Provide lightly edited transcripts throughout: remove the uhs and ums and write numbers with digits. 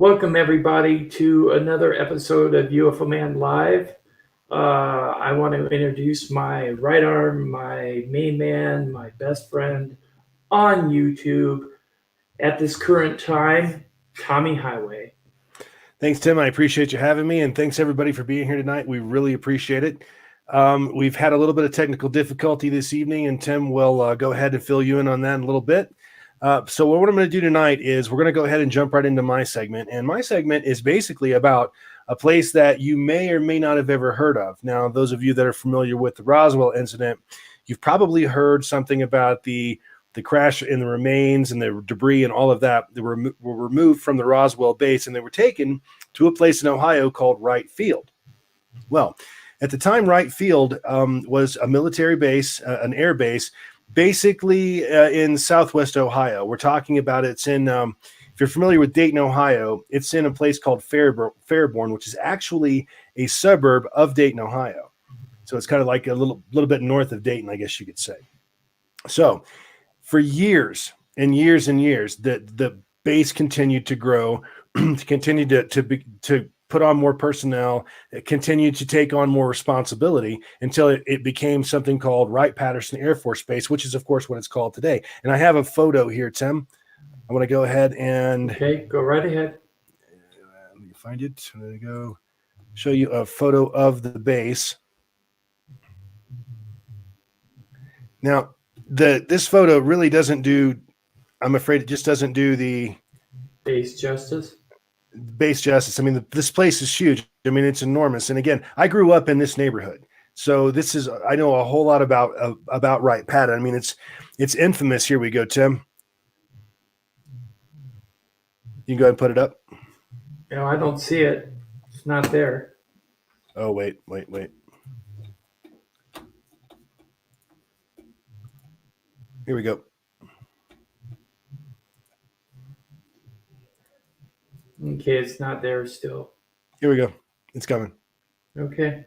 Welcome everybody to another episode of UFO Man Live. I want to introduce my right arm, my main man, my best friend on YouTube at this current time, Tommy Highway. Thanks, Tim. I appreciate you having me, and thanks everybody for being here tonight. We really appreciate it. We've had a little bit of technical difficulty this evening, and Tim will go ahead and fill you in on that in a little bit. So what I'm going to do tonight is we're going to go ahead and jump right into my segment. And my segment is basically about a place that you may or may not have ever heard of. Now, those of you that are familiar with the Roswell incident, you've probably heard something about the crash in the remains and the debris and all of that were removed from the Roswell base, and they were taken to a place in Ohio called Wright Field. Well, at the time, Wright Field was a military base, an air base, basically in Southwest Ohio. We're talking about it's in, if you're familiar with Dayton, Ohio, it's in a place called Fairborn, which is actually a suburb of Dayton, Ohio. So it's kind of like a little bit north of Dayton, I guess you could say. So for years and years and years, the base continued to grow, to continue to put on more personnel, it continued to take on more responsibility until it became something called Wright Patterson Air Force Base, which is, of course, what it's called today. And I have a photo here, Tim. I want to go ahead and... Okay, go right ahead. Let me find it. I'm going to go show you a photo of the base. Now, this photo really doesn't do, I'm afraid it just doesn't do the... Base justice? Base justice. I mean, this place is huge. I mean, it's enormous. And again, I grew up in this neighborhood, so this is, I know a whole lot about Wright Pat. I mean, it's infamous. Here we go, Tim. You can go ahead and put it up. No, I don't see it. It's not there. Oh, wait. Here we go. Okay, it's not there still. Here we go. It's coming. Okay,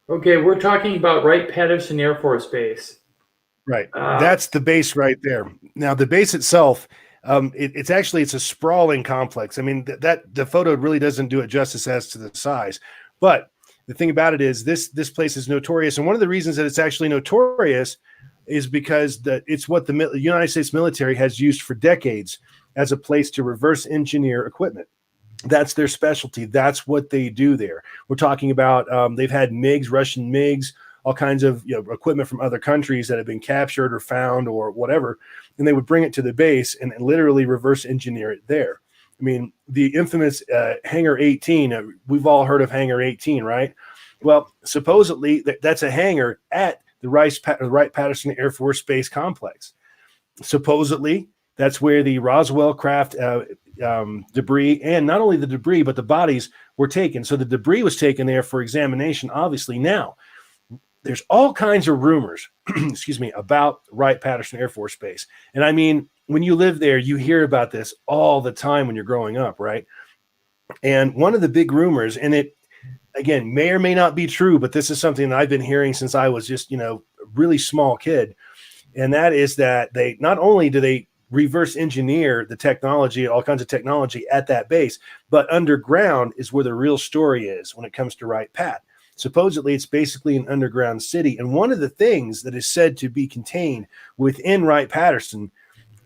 we're talking about Wright Patterson Air Force Base. Right. That's the base right there. Now, the base itself, it's a sprawling complex. I mean, the photo really doesn't do it justice as to the size. But the thing about it is this place is notorious. And one of the reasons that it's actually notorious is because it's what the United States military has used for decades as a place to reverse engineer equipment. That's their specialty. That's what they do there. We're talking about they've had MiGs, Russian MiGs, all kinds of equipment from other countries that have been captured or found or whatever, and they would bring it to the base and literally reverse engineer it there. I mean, the infamous Hangar 18, we've all heard of Hangar 18, right? Well, supposedly that's a hangar at the Wright Patterson Air Force Base Complex. Supposedly, that's where the Roswell craft debris, and not only the debris, but the bodies were taken. So the debris was taken there for examination, obviously. Now, there's all kinds of rumors, excuse me, about Wright Patterson Air Force Base. And I mean, when you live there, you hear about this all the time when you're growing up, right? And one of the big rumors, and it, again, may or may not be true, but this is something that I've been hearing since I was just, a really small kid. And that is that they not only do they reverse engineer the technology, all kinds of technology at that base, but underground is where the real story is when it comes to Wright Pat. Supposedly, it's basically an underground city. And one of the things that is said to be contained within Wright Patterson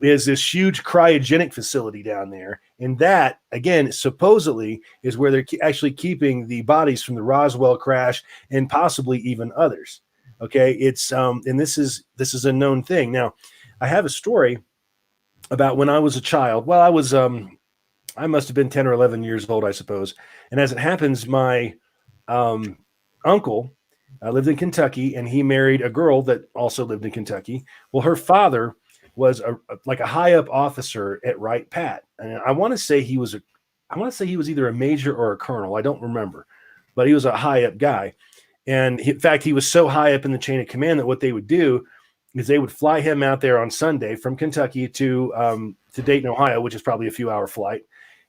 is this huge cryogenic facility down there. And that, again, supposedly is where they're actually keeping the bodies from the Roswell crash and possibly even others. Okay, it's and this is a known thing. Now, I have a story about when I was a child. Well, I must have been 10 or 11 years old, I suppose. And as it happens, my uncle lived in Kentucky, and he married a girl that also lived in Kentucky. Well, her father was like a high up officer at Wright Pat, and I want to say he was either a major or a colonel. I don't remember, but he was a high up guy. And in fact, he was so high up in the chain of command that what they would do is they would fly him out there on Sunday from Kentucky to Dayton, Ohio, which is probably a few-hour flight.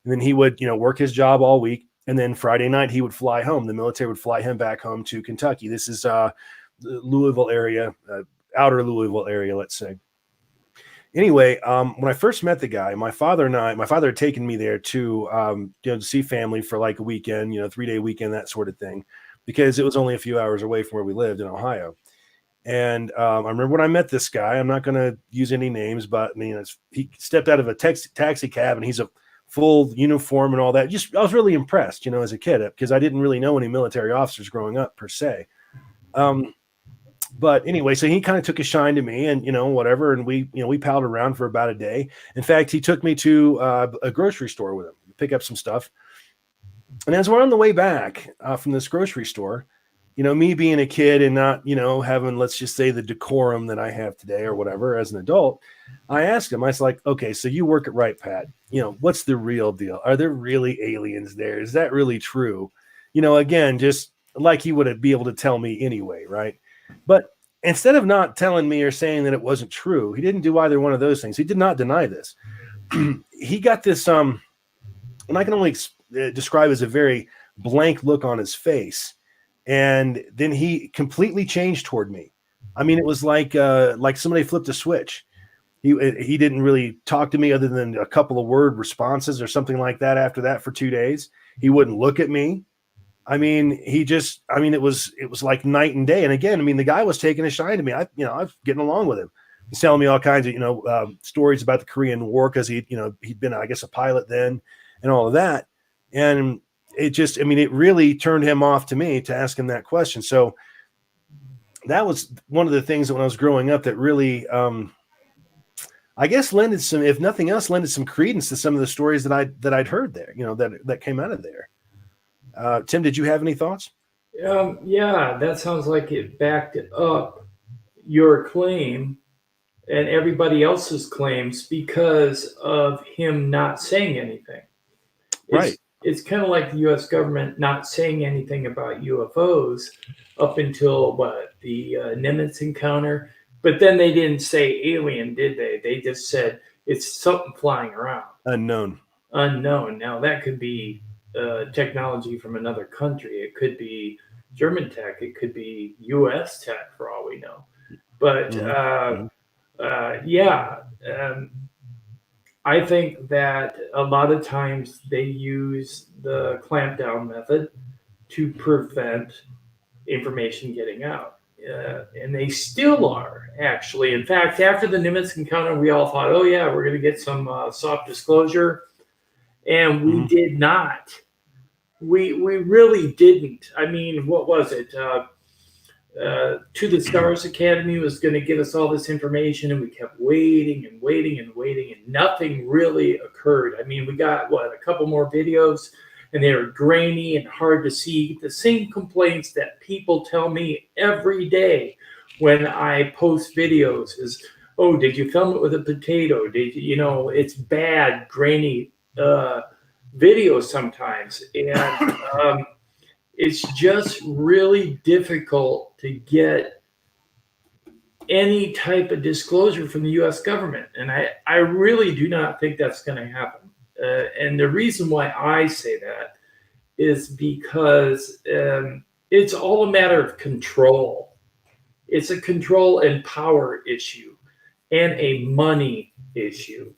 And then he would, work his job all week. And then Friday night, he would fly home. The military would fly him back home to Kentucky. This is the Louisville area, outer Louisville area, let's say. Anyway, when I first met the guy, my father had taken me there to, to see family for like a weekend, 3-day weekend, that sort of thing, because it was only a few hours away from where we lived in Ohio. And I remember when I met this guy, I'm not going to use any names, but he stepped out of a taxi cab and he's a full uniform and all that. I was really impressed, as a kid, because I didn't really know any military officers growing up per se. But anyway, so he kind of took a shine to me and, whatever. And we palled around for about a day. In fact, he took me to a grocery store with him to pick up some stuff. And as we're on the way back from this grocery store, me being a kid and not, having, let's just say, the decorum that I have today or whatever as an adult, I asked him, I was like, okay, so you work at Wright Pat, what's the real deal? Are there really aliens there? Is that really true? Again, just like he would be able to tell me anyway, right? But instead of not telling me or saying that it wasn't true, he didn't do either one of those things. He did not deny this. He got this, and I can only describe as a very blank look on his face. And then he completely changed toward me. I mean, it was like somebody flipped a switch. He didn't really talk to me other than a couple of word responses or something like that after that for 2 days. He wouldn't look at me. I mean, it was like night and day. And again, the guy was taking a shine to me. I was getting along with him. He's telling me all kinds of, stories about the Korean War, because he'd been, I guess, a pilot then and all of that. And it really turned him off to me to ask him that question. So that was one of the things that when I was growing up that really, I guess lended some, if nothing else, lended some credence to some of the stories that I'd heard there, that came out of there. Tim, did you have any thoughts? Yeah, that sounds like it backed up your claim and everybody else's claims because of him not saying anything. Right. It's kind of like the U.S. government not saying anything about UFOs up until the Nimitz encounter, but then they didn't say alien, did they? They just said it's something flying around. Unknown. Now that could be technology from another country. It could be German tech. It could be U.S. tech for all we know. But I think that a lot of times they use the clampdown method to prevent information getting out. And they still are, actually. In fact, after the Nimitz encounter, we all thought, oh, yeah, we're going to get some soft disclosure. And we did not. We really didn't. I mean, what was it? To the Stars Academy was going to give us all this information, and we kept waiting and waiting and waiting, and nothing really occurred. I mean, we got, a couple more videos, and they were grainy and hard to see. The same complaints that people tell me every day when I post videos is, oh, did you film it with a potato? Did you, it's bad, grainy videos sometimes. And it's just really difficult to get any type of disclosure from the U.S. government. And I really do not think that's going to happen. And the reason why I say that is because it's all a matter of control. It's a control and power issue and a money issue.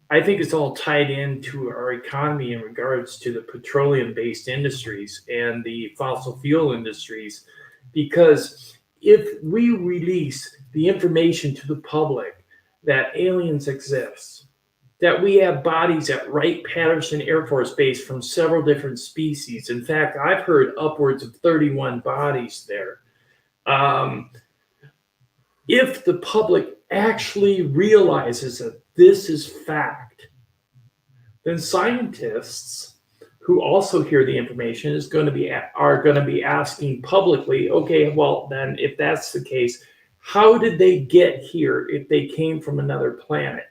I think it's all tied into our economy in regards to the petroleum-based industries and the fossil fuel industries, because if we release the information to the public that aliens exist, that we have bodies at Wright Patterson Air Force Base from several different species. In fact, I've heard upwards of 31 bodies there. If the public actually realizes that this is fact, then scientists who also hear the information are going to be asking publicly, okay, well, then if that's the case, how did they get here if they came from another planet?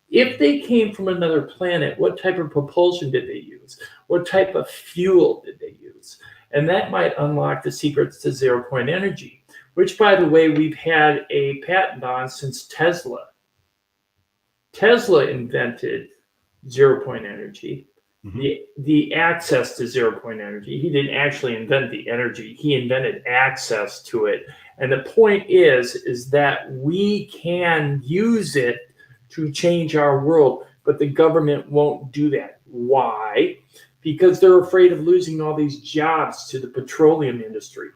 If they came from another planet, what type of propulsion did they use? What type of fuel did they use? And that might unlock the secrets to zero-point energy, which, by the way, we've had a patent on since Tesla. Tesla invented zero-point energy. the access to zero point energy. He didn't actually invent the energy. He invented access to it. And the point is that we can use it to change our world, but the government won't do that. Why? Because they're afraid of losing all these jobs to the petroleum industry,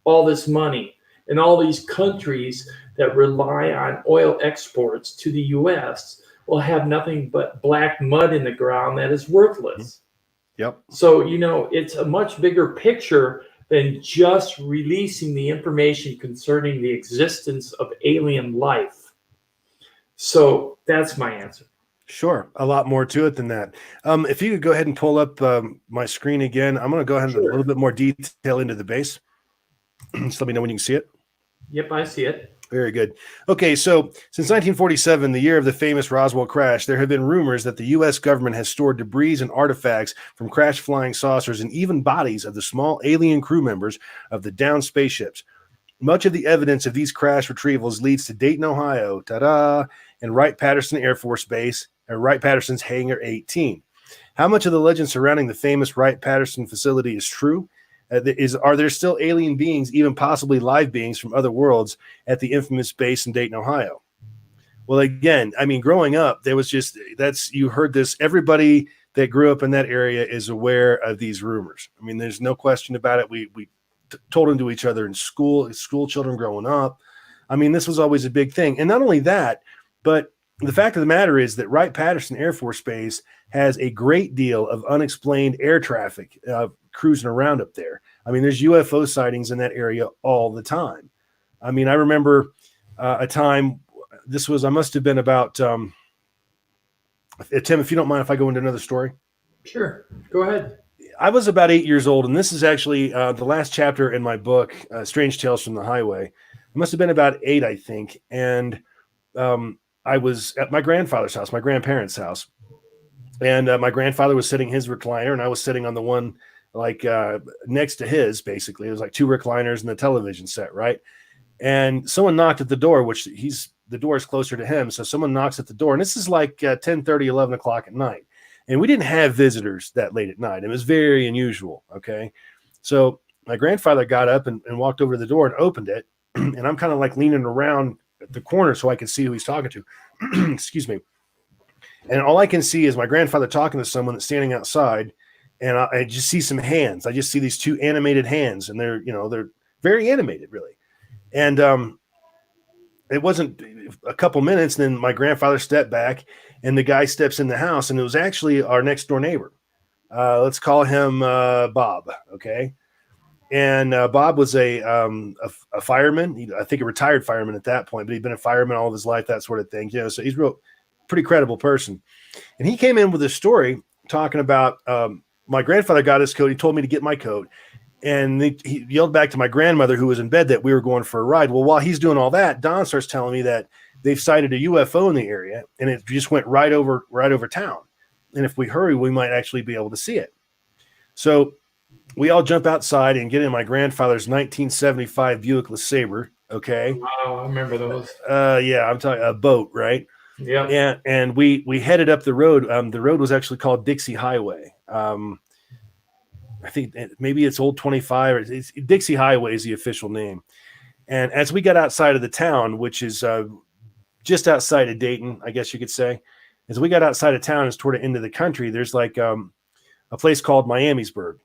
all this money, and all these countries that rely on oil exports to the U.S. will have nothing but black mud in the ground that is worthless. Yep. So, it's a much bigger picture than just releasing the information concerning the existence of alien life. So that's my answer. Sure. A lot more to it than that. If you could go ahead and pull up my screen again, I'm going to go ahead and a little bit more detail into the base. Just let me know when you can see it. Yep, I see it. Very good. Okay, so since 1947, the year of the famous Roswell crash, there have been rumors that the U.S. government has stored debris and artifacts from crashed flying saucers and even bodies of the small alien crew members of the downed spaceships. Much of the evidence of these crash retrievals leads to Dayton, Ohio, and Wright Patterson Air Force Base, and Wright Patterson's Hangar 18. How much of the legend surrounding the famous Wright Patterson facility is true? Are there still alien beings, even possibly live beings from other worlds, at the infamous base in Dayton, Ohio? Well, again, I mean, growing up, there was you heard this. Everybody that grew up in that area is aware of these rumors. I mean, there's no question about it. We told them to each other in school children growing up. I mean, this was always a big thing. And not only that, but the fact of the matter is that Wright Patterson Air Force Base has a great deal of unexplained air traffic cruising around up there. I mean, there's UFO sightings in that area all the time. I mean, I remember a time, I must have been about, Tim, if you don't mind if I go into another story. Sure, go ahead. I was about 8 years old, and this is actually the last chapter in my book, Strange Tales from the Highway. I must have been about 8, I think, and I was at my grandfather's house, my grandparents' house, and my grandfather was sitting in his recliner, and I was sitting on the one next to his. Basically, it was like 2 recliners and the television set, right? And someone knocked at the door, the door is closer to him, so someone knocks at the door, and this is like 10:30, 11 o'clock at night. And we didn't have visitors that late at night. It was very unusual, okay? So my grandfather got up and walked over to the door and opened it, and I'm kind of like leaning around at the corner so I can see who he's talking to. Excuse me. And all I can see is my grandfather talking to someone that's standing outside, and I just see some hands. I just see these 2 animated hands, and they're very animated, really. And it wasn't a couple minutes, and then my grandfather stepped back, and the guy steps in the house, and it was actually our next door neighbor. Let's call him Bob, okay? And Bob was a fireman. I think a retired fireman at that point, but he'd been a fireman all of his life, that sort of thing. So he's a pretty credible person. And he came in with a story talking about my grandfather got his coat. He told me to get my coat. And he yelled back to my grandmother, who was in bed, that we were going for a ride. Well, while he's doing all that, Don starts telling me that they've sighted a UFO in the area, and it just went right over town. And if we hurry, we might actually be able to see it. So we all jump outside and get in my grandfather's 1975 Buick LeSabre. Okay. Wow, I remember those. Yeah, I'm talking a boat, right? Yeah. And we headed up the road. The road was actually called Dixie Highway. I think maybe it's Old 25, or it's Dixie Highway is the official name. And as we got outside of the town, which is just outside of Dayton, I guess you could say, as we got outside of town, it's toward the end of the country, there's like a place called Miamisburg.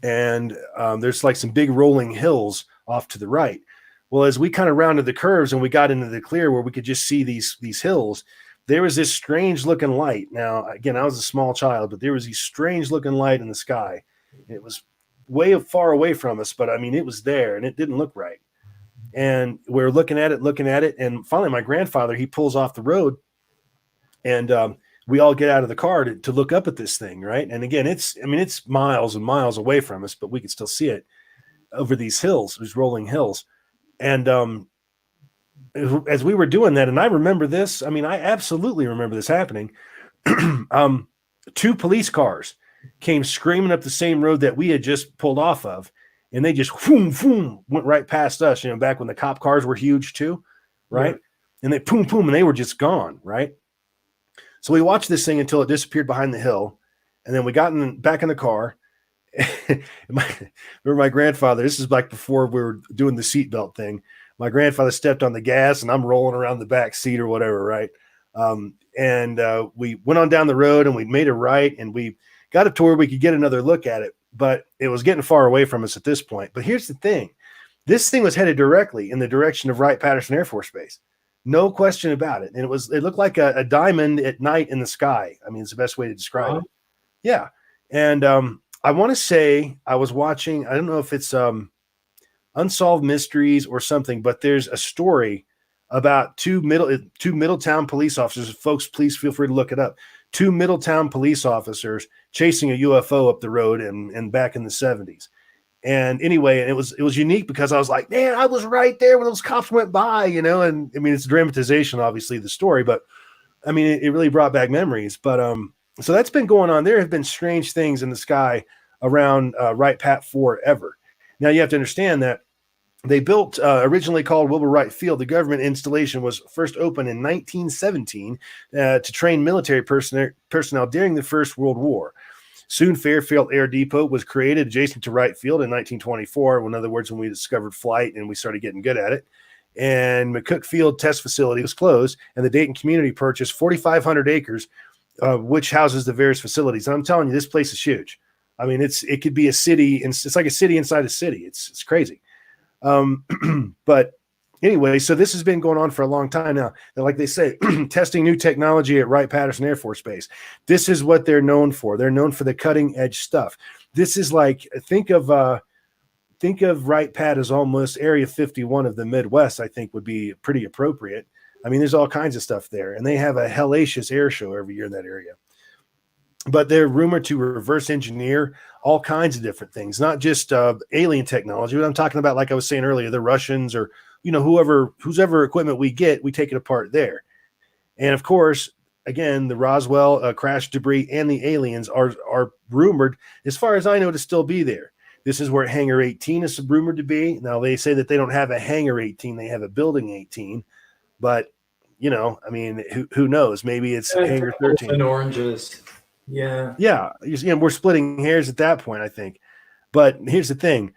And there's like some big rolling hills off to the right. Well, as we kind of rounded the curves and we got into the clear where we could just see these hills, there was this strange looking light. Now, again, I was a small child, but there was this strange looking light in the sky. It was way far away from us, but I mean, it was there and it didn't look right. And we're looking at it. And finally, my grandfather, he pulls off the road, and we all get out of the car to look up at this thing, right? And again, it's miles and miles away from us, but we could still see it over these hills, these rolling hills. And as we were doing that, and I remember this, I mean, I absolutely remember this happening. 2 police cars came screaming up the same road that we had just pulled off of, and they just went right past us, back when the cop cars were huge too, right? Yeah. And they and they were just gone, right? So we watched this thing until it disappeared behind the hill, And then we got back in the car. Remember my grandfather, this is like before we were doing the seatbelt thing. My grandfather stepped on the gas and I'm rolling around the back seat or whatever, right? We went on down the road and we made a right and we got up to where we could get another look at it, but it was getting far away from us at this point. But here's the thing. This thing was headed directly in the direction of Wright Patterson Air Force Base. No question about it. And it looked like a diamond at night in the sky. I mean, it's the best way to describe it. Yeah. And I want to say I was watching, I don't know if it's Unsolved Mysteries or something, but there's a story about two Middletown police officers. Folks, please feel free to look it up. Two Middletown police officers chasing a UFO up the road and back in the 70s. And anyway, it was unique because I was like, man, I was right there when those cops went by, you know. And I mean, it's dramatization, obviously, the story, but I mean, it really brought back memories. But so that's been going on. There have been strange things in the sky around Wright Pat forever. Now you have to understand that they built originally called Wilbur Wright Field. The government installation was first opened in 1917 to train military personnel during the First World War. Soon, Fairfield Air Depot was created adjacent to Wright Field in 1924. In other words, when we discovered flight and we started getting good at it. And McCook Field Test Facility was closed, and the Dayton community purchased 4,500 acres, which houses the various facilities. And I'm telling you, this place is huge. I mean, it could be a city, and it's like a city inside a city. It's crazy. But anyway, so this has been going on for a long time now. And like they say, testing new technology at Wright Patterson Air Force Base. This is what they're known for. They're known for the cutting edge stuff. This is like, think of Wright Pat as almost Area 51 of the Midwest, I think would be pretty appropriate. I mean, there's all kinds of stuff there, and they have a hellacious air show every year in that area. But they're rumored to reverse engineer all kinds of different things, not just alien technology. But I'm talking about, like I was saying earlier, the Russians or, you know, whoever equipment we get, we take it apart there. And of course, again, the Roswell crash debris and the aliens are rumored, as far as I know, to still be there. This is where Hangar 18 is rumored to be. Now, they say that they don't have a Hangar 18, they have a Building 18. But, you know, I mean, who knows? Maybe it's Hangar 13. And oranges. Yeah. Yeah. You know, we're splitting hairs at that point, I think. But here's the thing.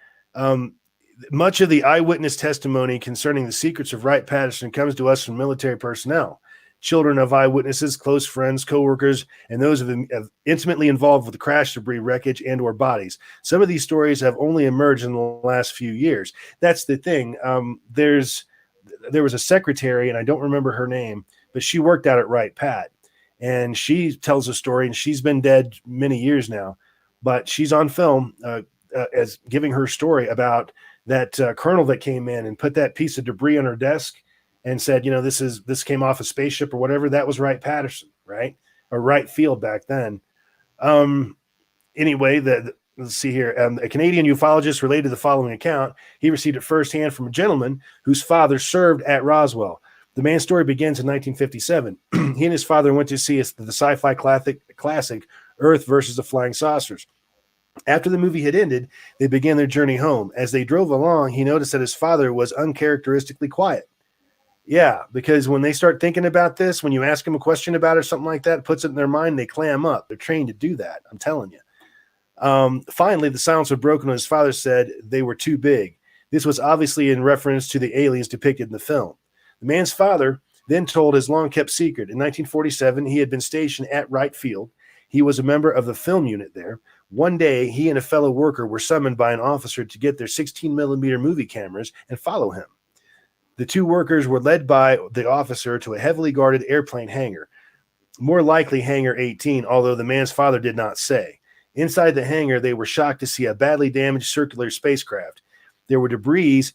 Much of the eyewitness testimony concerning the secrets of Wright Patterson comes to us from military personnel, children of eyewitnesses, close friends, coworkers, and those of intimately involved with the crash debris, wreckage, and or bodies. Some of these stories have only emerged in the last few years. That's the thing. There was a secretary, and I don't remember her name, but she worked out at Wright Pat. And she tells a story, and she's been dead many years now, but she's on film as giving her story about that colonel that came in and put that piece of debris on her desk and said, you know, this came off a spaceship or whatever. That was Wright Patterson, right? Or Wright Field back then. Anyway, let's see here. A Canadian ufologist related the following account. He received it firsthand from a gentleman whose father served at Roswell. The man's story begins in 1957. He and his father went to see the sci-fi classic Earth versus the Flying Saucers. After the movie had ended, they began their journey home. As they drove along, he noticed that his father was uncharacteristically quiet. Yeah, because when they start thinking about this, when you ask them a question about it or something like that, it puts it in their mind, they clam up. They're trained to do that, I'm telling you. Finally, the silence was broken when his father said they were too big. This was obviously in reference to the aliens depicted in the film. The man's father then told his long-kept secret. In 1947, he had been stationed at Wright Field. He was a member of the film unit there. One day, he and a fellow worker were summoned by an officer to get their 16-millimeter movie cameras and follow him. The two workers were led by the officer to a heavily guarded airplane hangar, more likely Hangar 18, although the man's father did not say. Inside the hangar, they were shocked to see a badly damaged circular spacecraft. There were debris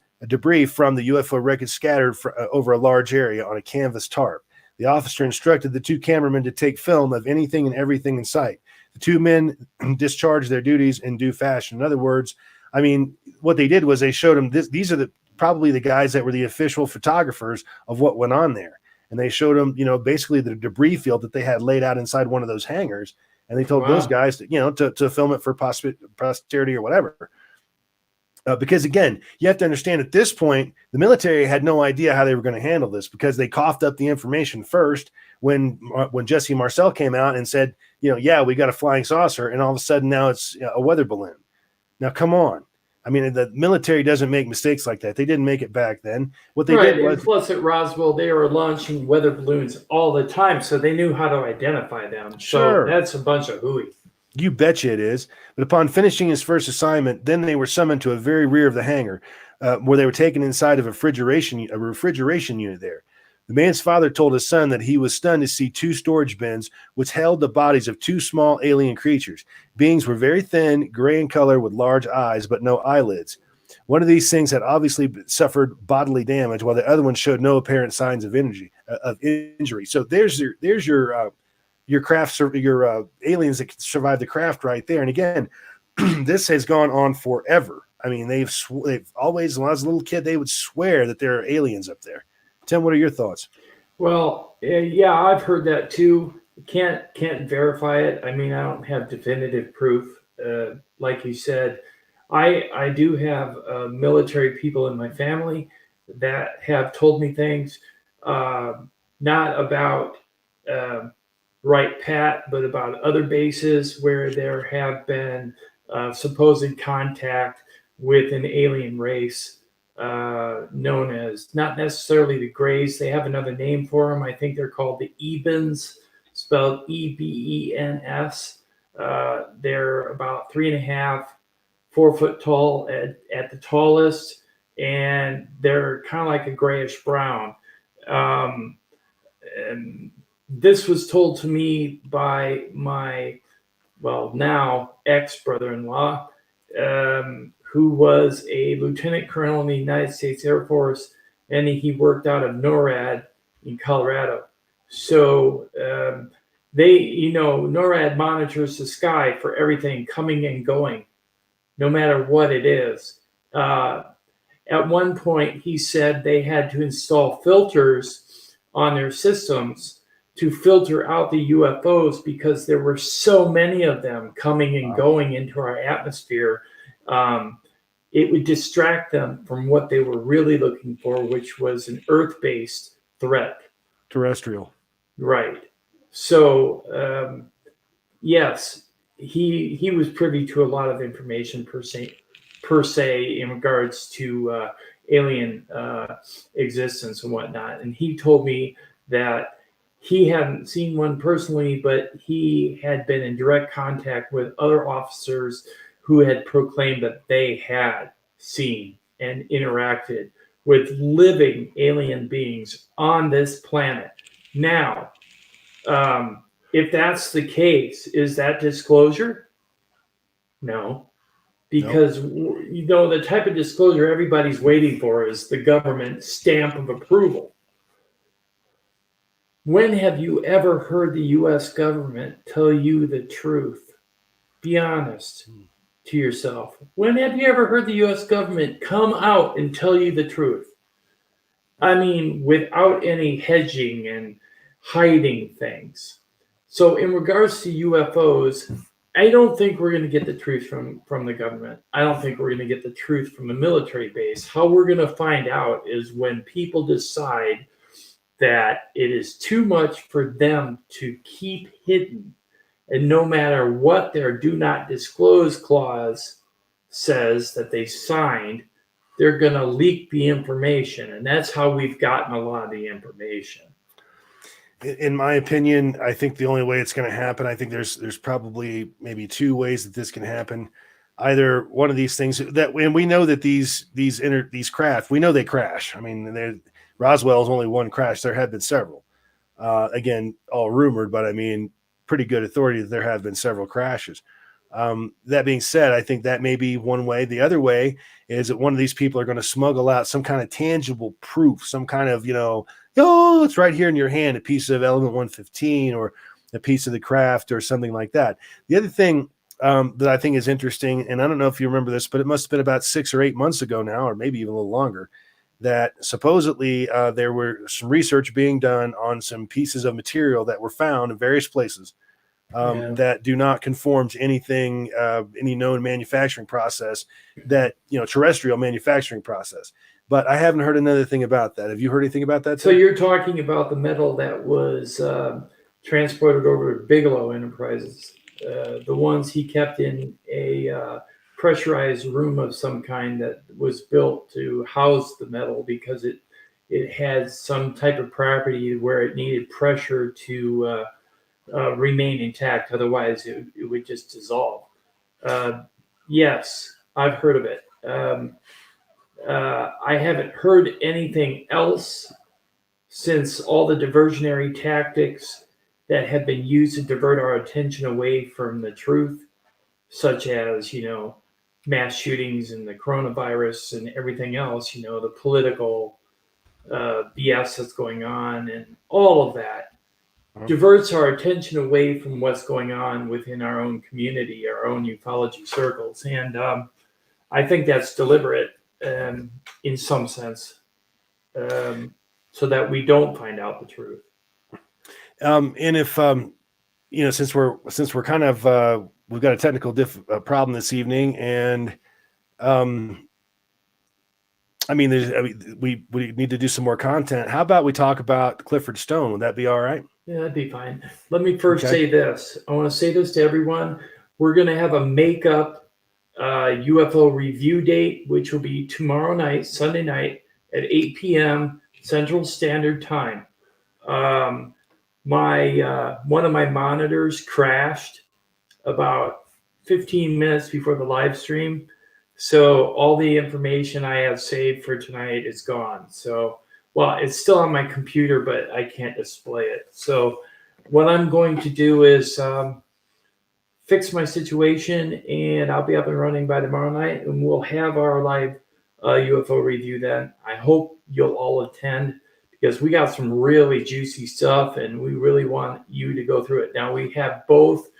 from the UFO wreckage scattered over a large area on a canvas tarp. The officer instructed the two cameramen to take film of anything and everything in sight. The two men discharged their duties in due fashion. In other words, I mean, what they did was they showed them this. These are probably the guys that were the official photographers of what went on there. And they showed them, you know, basically the debris field that they had laid out inside one of those hangars. And they told those guys to, you know, to film it for posterity or whatever. Because again, you have to understand at this point, the military had no idea how they were going to handle this because they coughed up the information first when Jesse Marcel came out and said, yeah, we got a flying saucer, and all of a sudden now it's a weather balloon. Now, come on. I mean, the military doesn't make mistakes like that. They didn't make it back then. What they did was, and plus at Roswell, they were launching weather balloons all the time, so they knew how to identify them. Sure. So that's a bunch of hooey. You betcha it is. But upon finishing his first assignment, then they were summoned to a very rear of the hangar, where they were taken inside of a refrigeration unit there. The man's father told his son that he was stunned to see 2 storage bins which held the bodies of 2 small alien creatures. Beings were very thin, gray in color with large eyes, but no eyelids. One of these things had obviously suffered bodily damage, while the other one showed no apparent signs of injury. So there's your craft, your aliens that can survive the craft right there. And again, this has gone on forever. I mean, they've always, when I was a little kid, they would swear that there are aliens up there. Tim, what are your thoughts? Well, yeah, I've heard that too. Can't verify it. I mean, I don't have definitive proof. Like you said, I do have military people in my family that have told me things, not about Wright Pat, but about other bases where there have been supposed contact with an alien race known as, not necessarily the Greys. They have another name for them. I think they're called the Ebens, spelled Ebens. They're about 3.5, 4 foot tall at the tallest, and they're kind of like a grayish brown. And this was told to me by my, now ex-brother-in-law, who was a lieutenant colonel in the United States Air Force, and he worked out of NORAD in Colorado. So NORAD monitors the sky for everything coming and going, no matter what it is. At one point, he said they had to install filters on their systems to filter out the UFOs because there were so many of them coming and going into our atmosphere. It would distract them from what they were really looking for, which was an Earth-based threat. Terrestrial. Right. So, yes, he was privy to a lot of information per se in regards to alien existence and whatnot. And he told me that he hadn't seen one personally, but he had been in direct contact with other officers who had proclaimed that they had seen and interacted with living alien beings on this planet. Now, if that's the case, is that disclosure? No, because the type of disclosure everybody's waiting for is the government stamp of approval. When have you ever heard the U.S. government tell you the truth? Be honest to yourself. When have you ever heard the U.S. government come out and tell you the truth? I mean, without any hedging and hiding things. So in regards to UFOs, I don't think we're going to get the truth from the government. I don't think we're going to get the truth from a military base. How we're going to find out is when people decide that it is too much for them to keep hidden. And no matter what their do not disclose clause says that they signed, they're going to leak the information. And that's how we've gotten a lot of the information. In my opinion, I think the only way it's going to happen, I think there's probably maybe 2 ways that this can happen. Either one of these things that, and we know that these craft, we know they crash. I mean, Roswell is only one crash. There have been several. Again, all rumored, but I mean, pretty good authority that there have been several crashes. That being said, I think that may be one way. The other way is that one of these people are going to smuggle out some kind of tangible proof, some kind of, it's right here in your hand, a piece of element 115 or a piece of the craft or something like that. The other thing that I think is interesting, and I don't know if you remember this, but it must have been about 6 or 8 months ago now, or maybe even a little longer, that supposedly there were some research being done on some pieces of material that were found in various places that do not conform to anything, any known manufacturing process that, terrestrial manufacturing process. But I haven't heard another thing about that. Have you heard anything about that? So you're talking about the metal that was transported over to Bigelow Enterprises, the ones he kept in a pressurized room of some kind that was built to house the metal because it had some type of property where it needed pressure to remain intact. Otherwise, it would just dissolve. Yes, I've heard of it. I haven't heard anything else since all the diversionary tactics that have been used to divert our attention away from the truth, such as, mass shootings and the coronavirus and everything else, the political BS that's going on and all of that diverts our attention away from what's going on within our own community, our own ufology circles. And I think that's deliberate in some sense, so that we don't find out the truth. And if, since we're kind of, we've got a technical problem this evening, and we need to do some more content. How about we talk about Clifford Stone? Would that be all right? Yeah, that'd be fine. Let me first say this. I want to say this to everyone. We're going to have a makeup UFO review date, which will be tomorrow night, Sunday night at 8 p.m. Central Standard Time. One of my monitors crashed about 15 minutes before the live stream. So all the information I have saved for tonight is gone. So, well, it's still on my computer, but I can't display it. So what I'm going to do is fix my situation, and I'll be up and running by tomorrow night, and we'll have our live UFO review then. I hope you'll all attend, because we got some really juicy stuff, and we really want you to go through it. Now, we have both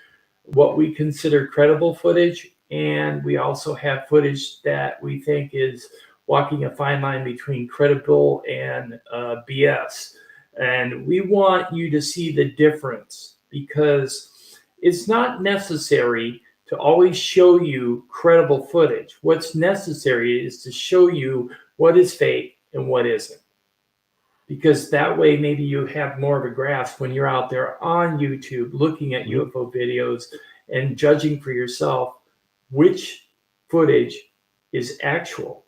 what we consider credible footage, and we also have footage that we think is walking a fine line between credible and BS. And we want you to see the difference, because it's not necessary to always show you credible footage. What's necessary is to show you what is fake and what isn't. Because that way, maybe you have more of a grasp when you're out there on YouTube looking at UFO videos and judging for yourself which footage is actual.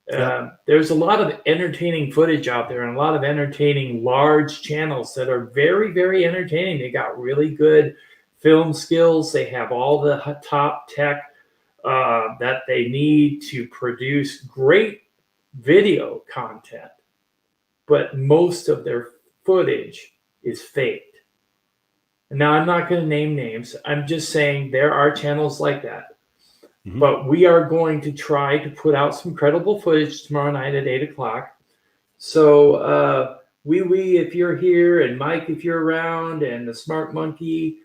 There's a lot of entertaining footage out there, and a lot of entertaining large channels that are very, very entertaining. They got really good film skills. They have all the top tech that they need to produce great video content. But most of their footage is faked. Now, I'm not going to name names. I'm just saying there are channels like that. Mm-hmm. But we are going to try to put out some credible footage tomorrow night at 8 o'clock. So, Wee, if you're here, and Mike, if you're around, and the Smart Monkey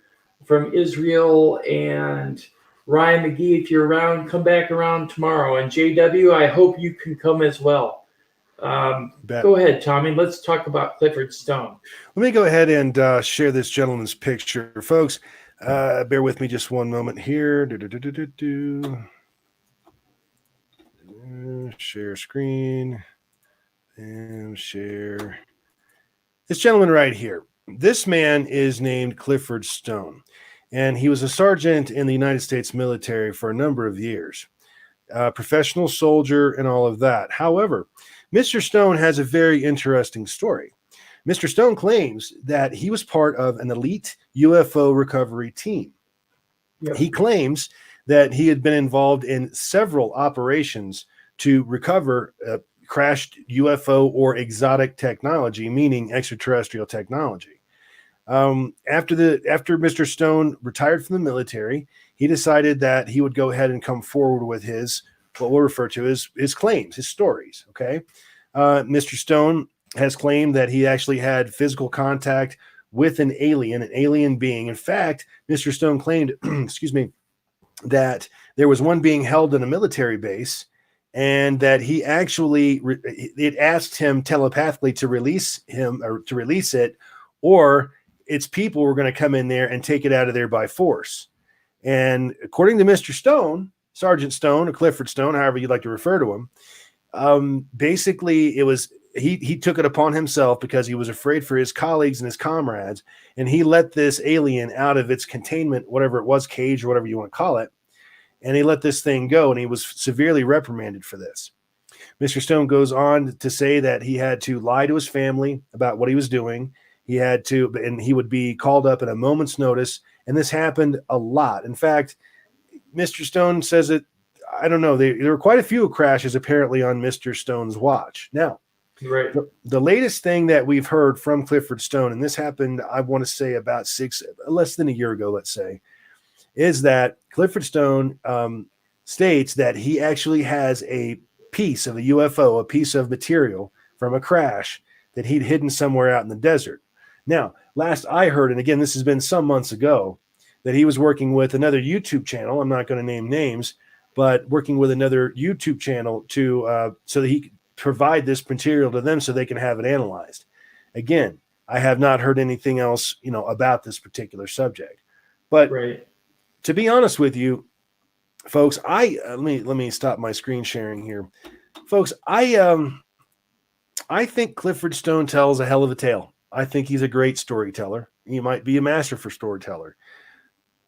from Israel, and Ryan McGee, if you're around, come back around tomorrow. And JW, I hope you can come as well. Go ahead, Tommy. Let's talk about Clifford Stone. Let me go ahead and share this gentleman's picture, folks. Bear with me just one moment here. Share screen and share. This gentleman right here. This man is named Clifford Stone, and he was a sergeant in the United States military for a number of years, professional soldier and all of that. However, Mr. Stone has a very interesting story. Mr. Stone claims that he was part of an elite UFO recovery team. Yep. He claims that he had been involved in several operations to recover crashed UFO or exotic technology, meaning extraterrestrial technology. After Mr. Stone retired from the military, he decided that he would go ahead and come forward with what we'll refer to as his claims, his stories. Okay. Mr. Stone has claimed that he actually had physical contact with an alien being. In fact, Mr. Stone claimed, that there was one being held in a military base, and that he actually, it asked him telepathically to release him, or to release it, or its people were going to come in there and take it out of there by force. And according to Mr. Stone, Sergeant Stone, or Clifford Stone, however you'd like to refer to him, basically it was he took it upon himself because he was afraid for his colleagues and his comrades, and he let this alien out of its containment, whatever it was, cage or whatever you want to call it, and he let this thing go, and he was severely reprimanded for this. Mr. Stone goes on to say that he had to lie to his family about what he was doing. He had to, and he would be called up at a moment's notice, and this happened a lot. In fact, Mr. Stone says that, I don't know, there were quite a few crashes apparently on Mr. Stone's watch. Now, right. The latest thing that we've heard from Clifford Stone, and this happened, I want to say about less than a year ago, let's say, is that Clifford Stone states that he actually has a piece of a UFO, a piece of material from a crash that he'd hidden somewhere out in the desert. Now, last I heard, and again, this has been some months ago, that he was working with another YouTube channel. I'm not going to name names, but working with another YouTube channel to so that he could provide this material to them so they can have it analyzed. Again, I have not heard anything else, about this particular subject. But right. To be honest with you, folks, let me stop my screen sharing here, folks. I think Clifford Stone tells a hell of a tale. I think he's a great storyteller. He might be a master for storyteller.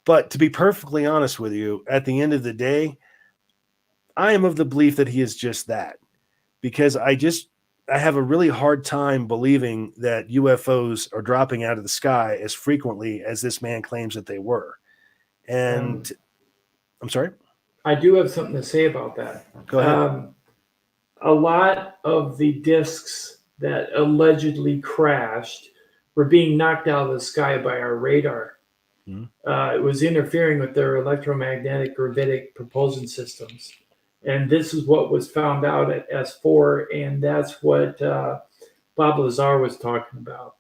But to be perfectly honest with you, at the end of the day, I am of the belief that he is just that, because I have a really hard time believing that UFOs are dropping out of the sky as frequently as this man claims that they were. And I'm sorry? I do have something to say about that. Go ahead. A lot of the discs that allegedly crashed were being knocked out of the sky by our radar. It was interfering with their electromagnetic gravitic propulsion systems. And this is what was found out at S4, and that's what Bob Lazar was talking about,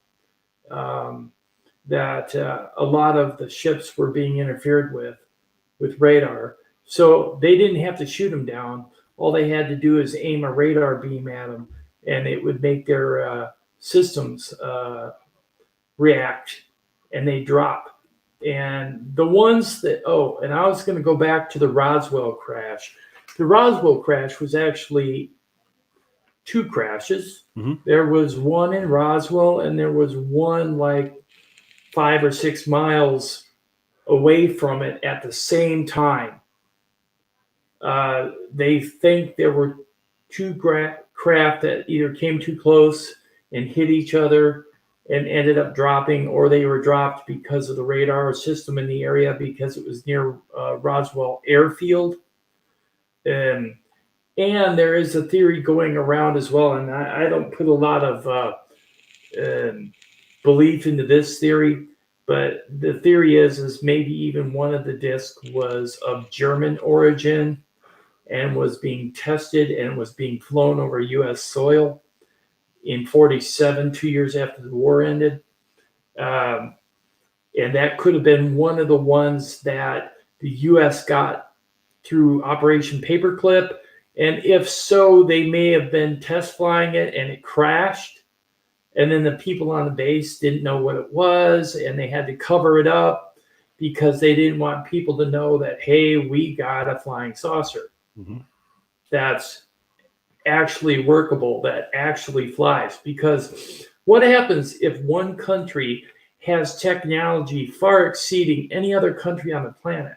that a lot of the ships were being interfered with radar. So they didn't have to shoot them down. All they had to do is aim a radar beam at them, and it would make their systems react, and they drop. And the ones that, and I was going to go back to the Roswell crash. The Roswell crash was actually two crashes. Mm-hmm. There was one in Roswell, and there was one like 5 or 6 miles away from it at the same time. They think there were two craft that either came too close and hit each other and ended up dropping, or they were dropped because of the radar system in the area, because it was near Roswell Airfield. And there is a theory going around as well, and I don't put a lot of belief into this theory, but the theory is maybe even one of the discs was of German origin and was being tested and was being flown over U.S. soil in 1947, 2 years after the war ended. And that could have been one of the ones that the U.S. got through Operation Paperclip. And if so, they may have been test flying it and it crashed. And then the people on the base didn't know what it was, and they had to cover it up because they didn't want people to know that, hey, we got a flying saucer. Mm-hmm. That's actually workable, that actually flies. Because what happens if one country has technology far exceeding any other country on the planet?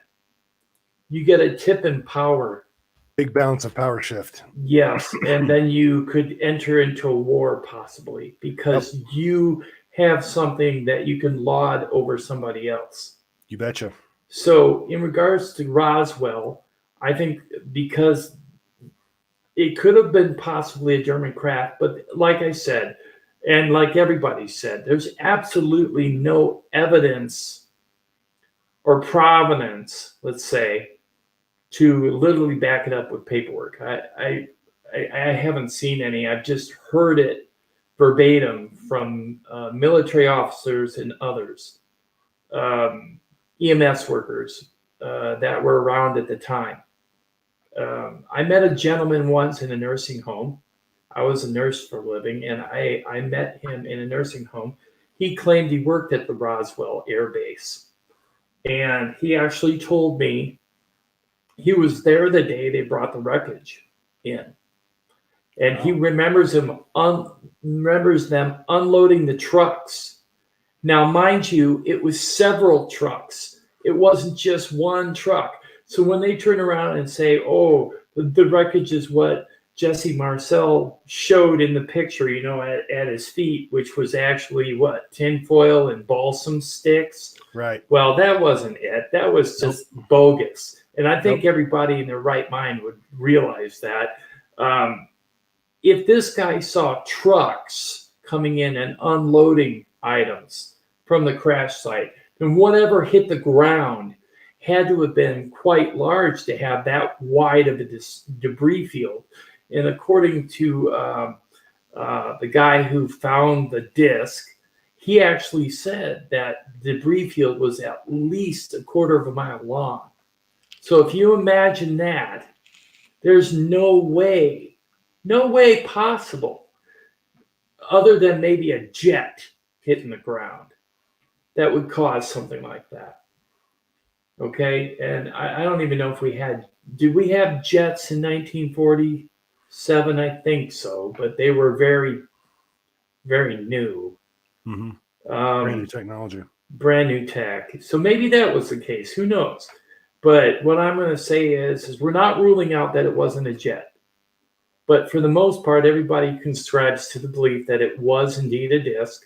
You get a tip in power. Big balance of power shift. Yes, and then you could enter into a war possibly because you have something that you can laud over somebody else. You betcha. So in regards to Roswell, I think because it could have been possibly a German craft, but like I said, and like everybody said, there's absolutely no evidence or provenance, let's say, to literally back it up with paperwork. I haven't seen any. I've just heard it verbatim from military officers and others, EMS workers that were around at the time. I met a gentleman once in a nursing home. I was a nurse for a living, and I met him in a nursing home. he claimed he worked at the Roswell Air Base. And he actually told me he was there the day they brought the wreckage in. And he remembers them unloading the trucks. Now, mind you, it was several trucks. It wasn't just one truck. So when they turn around and say, oh, the wreckage is what Jesse Marcel showed in the picture, you know, at his feet, which was actually what, tinfoil and balsam sticks. Right. Well, that wasn't it. That was just bogus. And I think everybody in their right mind would realize that. If this guy saw trucks coming in and unloading items from the crash site, then whatever hit the ground had to have been quite large to have that wide of a debris field. And according to the guy who found the disc, he actually said that the debris field was at least a quarter of a mile long. So if you imagine that, there's no way possible, other than maybe a jet hitting the ground, that would cause something like that. Okay, and I don't even know if did we have jets in 1947? I think so, but they were very, very new. Mm-hmm. Brand new technology. Brand new tech. So maybe that was the case. Who knows? But what I'm going to say is we're not ruling out that it wasn't a jet. But for the most part, everybody subscribes to the belief that it was indeed a disc.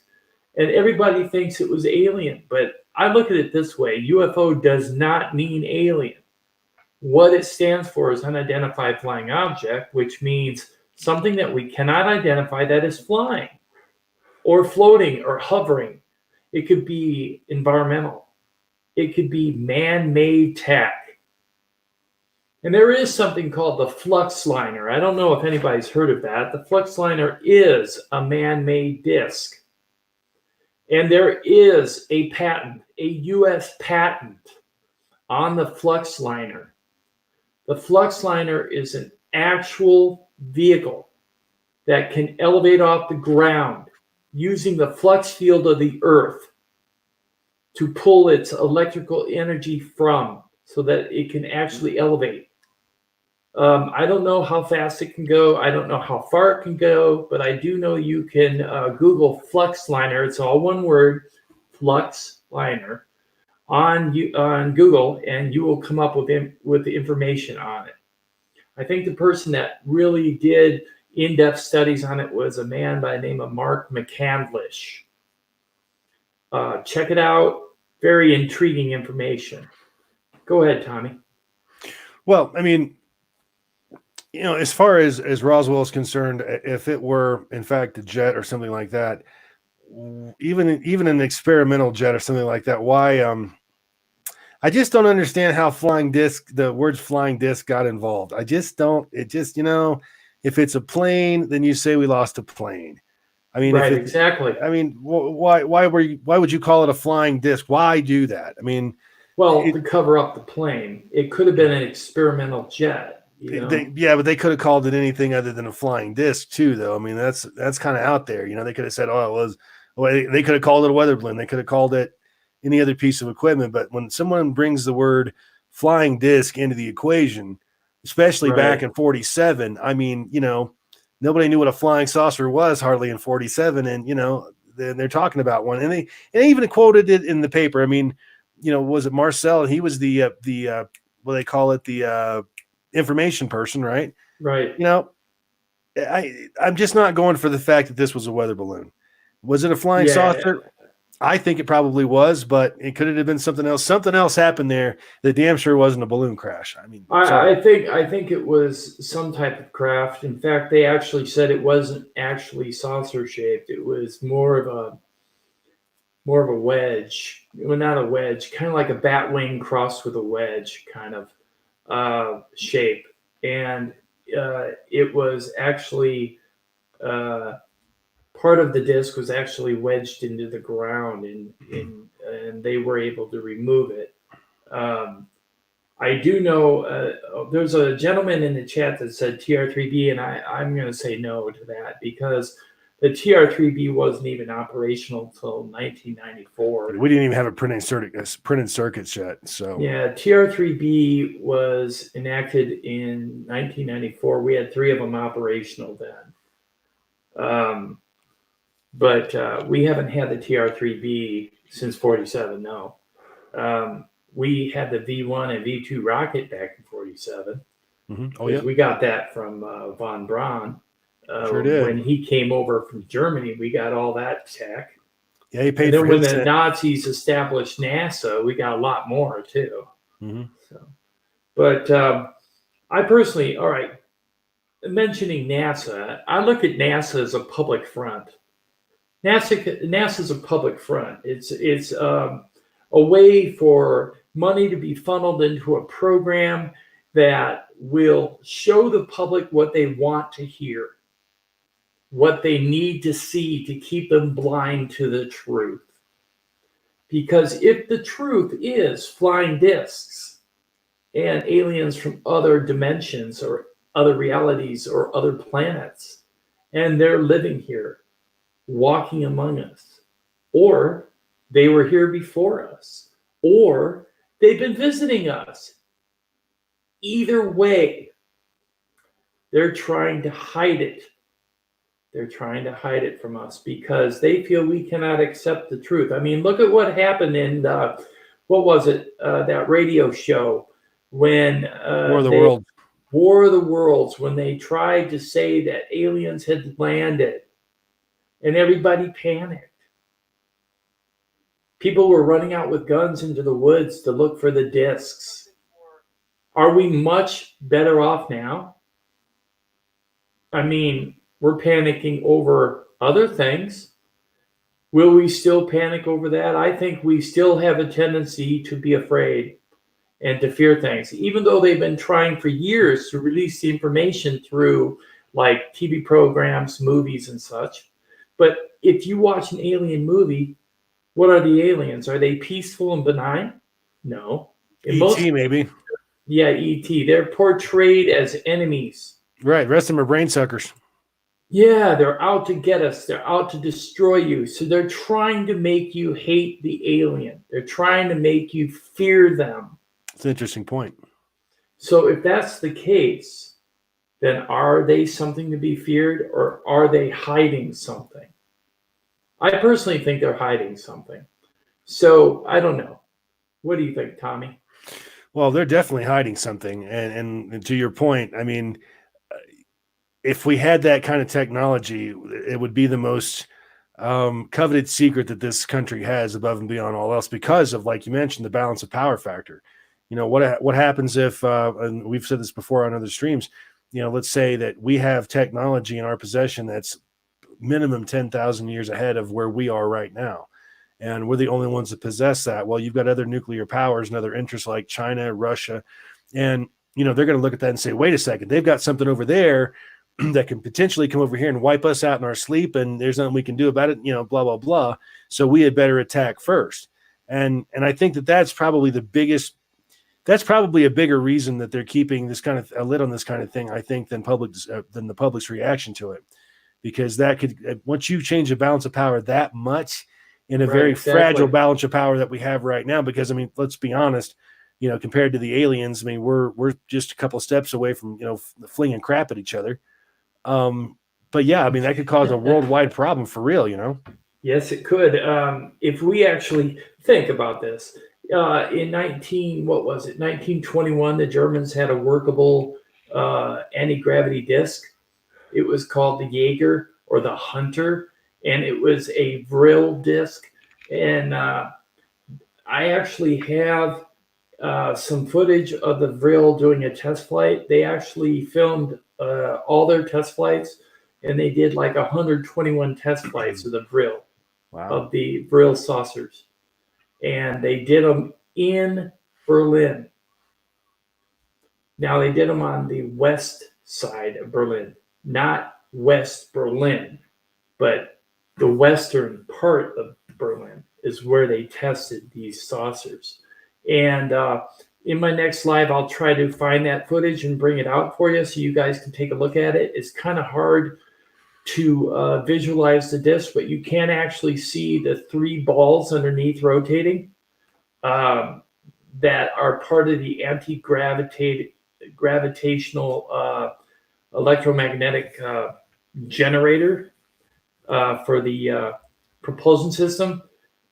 And everybody thinks it was alien. But I look at it this way. UFO does not mean alien. What it stands for is unidentified flying object, which means something that we cannot identify that is flying or floating or hovering. It could be environmental. It could be man-made tech. And there is something called the flux liner. I don't know if anybody's heard of that. The flux liner is a man-made disc. And there is a patent, a U.S. patent on the flux liner. The flux liner is an actual vehicle that can elevate off the ground using the flux field of the earth to pull its electrical energy from so that it can actually elevate. I don't know how fast it can go. I don't know how far it can go, but I do know you can Google flux liner. It's all one word, flux liner, on Google, and you will come up with the information on it. I think the person that really did in-depth studies on it was a man by the name of Mark McCandlish. Check it out. Very intriguing information. Go ahead, Tommy. Well, I mean, you know, as far as Roswell is concerned, if it were in fact a jet or something like that, even an experimental jet or something like that, why? I just don't understand how the words flying disc got involved. I just don't. It just, you know, if it's a plane, then you say we lost a plane. I mean, right, exactly. I mean, why would you call it a flying disc? Why do that? I mean, well, to cover up the plane. It could have been an experimental jet. You know? Yeah, but they could have called it anything other than a flying disc too, though. I mean, that's kind of out there. You know, they could have said, "Oh, it was." Well, they could have called it a weather balloon. They could have called it any other piece of equipment. But when someone brings the word flying disc into the equation, especially back in 47, I mean, you know, nobody knew what a flying saucer was hardly in 47, and you know, then they're talking about one, and they even quoted it in the paper. I mean, you know, was it Marcel? He was the what they call it, the information person, right? Right. You know, I'm just not going for the fact that this was a weather balloon. Was it a flying saucer? I think it probably was, but it could have been something else. Something else happened there that damn sure wasn't a balloon crash. I mean, I think it was some type of craft. In fact, they actually said it wasn't actually saucer shaped. It was more of a wedge. Well, not a wedge, kind of like a bat wing crossed with a wedge kind of shape. And it was actually part of the disc was actually wedged into the ground, and they were able to remove it. I do know there's a gentleman in the chat that said TR3B, and I'm going to say no to that, because The TR3B wasn't even operational until 1994. We didn't even have a printed circuits yet. So yeah, TR3B was enacted in 1994. We had 3 of them operational then. But we haven't had the TR3B since 47, no. We had the V1 and V2 rocket back in 47. Oh, yeah. We got that from von Braun. Sure did. When he came over from Germany, we got all that tech. Yeah, he paid and then for when his the Nazis established NASA, we got a lot more too. So, but I personally, all right, mentioning NASA, I look at NASA as a public front. NASA's a public front. It's a way for money to be funneled into a program that will show the public what they want to hear, what they need to see to keep them blind to the truth. Because if the truth is flying discs and aliens from other dimensions or other realities or other planets, and they're living here, walking among us, or they were here before us, or they've been visiting us. Either way, they're trying to hide it. They're trying to hide it from us because they feel we cannot accept the truth. I mean, look at what happened in, what was it, that radio show when War of the Worlds. War of the Worlds, when they tried to say that aliens had landed and everybody panicked. People were running out with guns into the woods to look for the discs. Are we much better off now? I mean, we're panicking over other things. Will we still panic over that? I think we still have a tendency to be afraid and to fear things, even though they've been trying for years to release the information through like TV programs, movies, and such. But if you watch an alien movie, what are the aliens? Are they peaceful and benign? No. E.T. maybe. Yeah, E.T. They're portrayed as enemies. Right. The rest of them are brain suckers. Yeah, they're out to get us. They're out to destroy you. So they're trying to make you hate the alien. They're trying to make you fear them. It's an interesting point. So if that's the case, then are they something to be feared, or are they hiding something? I personally think they're hiding something. So I don't know. What do you think, Tommy? Well, they're definitely hiding something. And to your point, I mean, if we had that kind of technology, it would be the most coveted secret that this country has above and beyond all else because of, like you mentioned, the balance of power factor. You know, what happens if, and we've said this before on other streams, you know, let's say that we have technology in our possession that's minimum 10,000 years ahead of where we are right now. And we're the only ones that possess that. Well, you've got other nuclear powers and other interests like China, Russia, and, you know, they're going to look at that and say, wait a second, they've got something over there that can potentially come over here and wipe us out in our sleep, and there's nothing we can do about it, you know, blah, blah, blah. So we had better attack first. And I think that that's probably the biggest, that's probably a bigger reason that they're keeping this kind of a lid on this kind of thing, I think, than the public's reaction to it. Because that could, once you change the balance of power that much in a very fragile balance of power that we have right now, because, I mean, let's be honest, you know, compared to the aliens, I mean, we're just a couple of steps away from, you know, flinging crap at each other. But yeah, I mean, that could cause a worldwide problem for real, you know? Yes, it could. If we actually think about this, in 1921, the Germans had a workable anti-gravity disc. It was called the JAEGER, or the Hunter, and it was a VRIL disc. And I actually have some footage of the VRIL doing a test flight. They actually filmed all their test flights, and they did like 121 test flights of the VRIL, of the VRIL saucers. And they did them in Berlin. Now, they did them on the west side of Berlin, not West Berlin, but the western part of Berlin is where they tested these saucers. And in my next live, I'll try to find that footage and bring it out for you so you guys can take a look at it. It's kind of hard to visualize the disc, but you can actually see the 3 balls underneath rotating that are part of the gravitational electromagnetic generator for the propulsion system.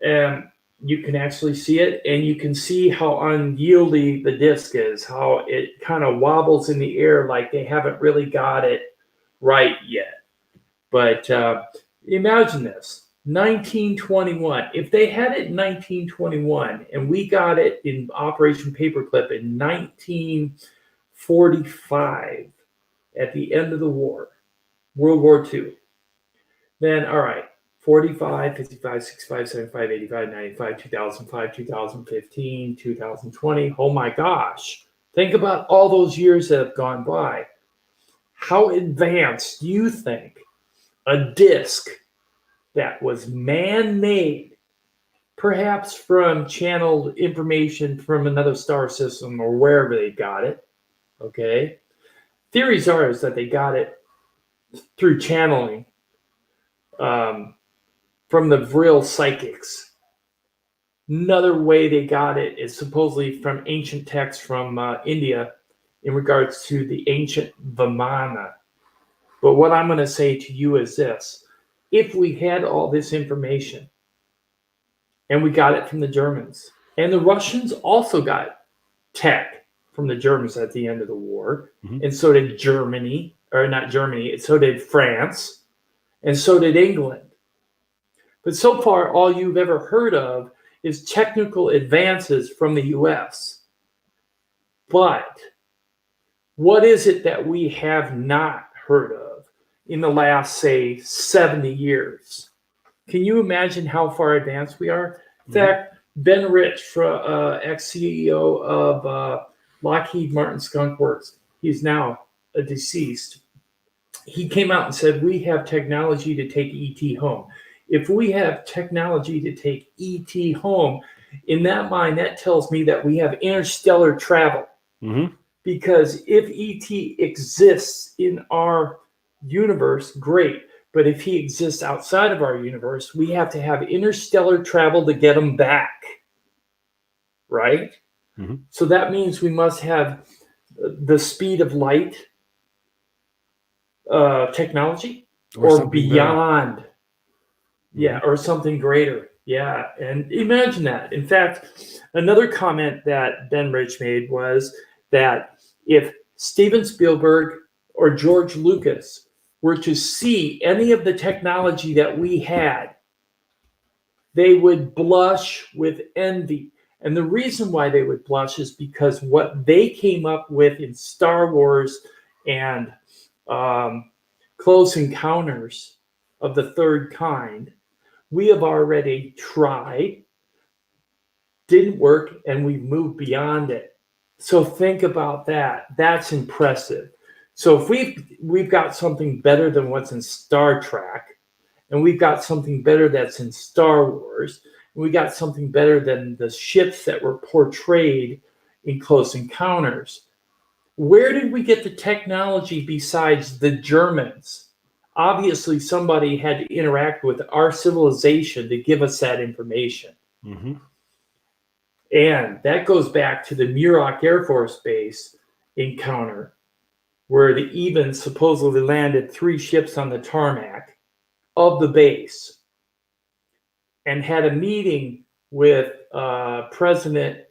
And you can actually see it, and you can see how unyieldy the disc is, how it kind of wobbles in the air like they haven't really got it right yet. But imagine this, 1921. If they had it in 1921 and we got it in Operation Paperclip in 1945 at the end of the war, World War II, then all right, 45, 55, 65, 75, 85, 95, 2005, 2015, 2020. Oh my gosh. Think about all those years that have gone by. How advanced do you think a disk that was man-made, perhaps from channeled information from another star system or wherever they got it, okay? Theories are is that they got it through channeling from the VRIL psychics. Another way they got it is supposedly from ancient texts from India in regards to the ancient Vimana. But what I'm going to say to you is this. If we had all this information and we got it from the Germans, and the Russians also got tech from the Germans at the end of the war, and so did Germany, or not Germany, so did France, and so did England. But so far, all you've ever heard of is technical advances from the US. But what is it that we have not heard of in the last, say, 70 years? Can you imagine how far advanced we are? In fact, Ben Rich, ex-CEO of Lockheed Martin Skunk Works, he's now deceased. He came out and said, we have technology to take ET home. If we have technology to take ET home, in that mind, that tells me that we have interstellar travel. Because if ET exists in our universe, great. But if he exists outside of our universe, we have to have interstellar travel to get him back. Right? So that means we must have the speed of light technology or beyond. Better. Yeah, or something greater. Yeah, and imagine that. In fact, another comment that Ben Rich made was that if Steven Spielberg or George Lucas were to see any of the technology that we had, they would blush with envy. And the reason why they would blush is because what they came up with in Star Wars and Close Encounters of the Third Kind, we have already tried, didn't work, and we've moved beyond it. So think about that. That's impressive. So if we've got something better than what's in Star Trek, and we've got something better that's in Star Wars, and we got something better than the ships that were portrayed in Close Encounters, where did we get the technology besides the Germans? Obviously, somebody had to interact with our civilization to give us that information. And that goes back to the Muroc Air Force Base encounter, where the Evans supposedly landed 3 ships on the tarmac of the base and had a meeting with President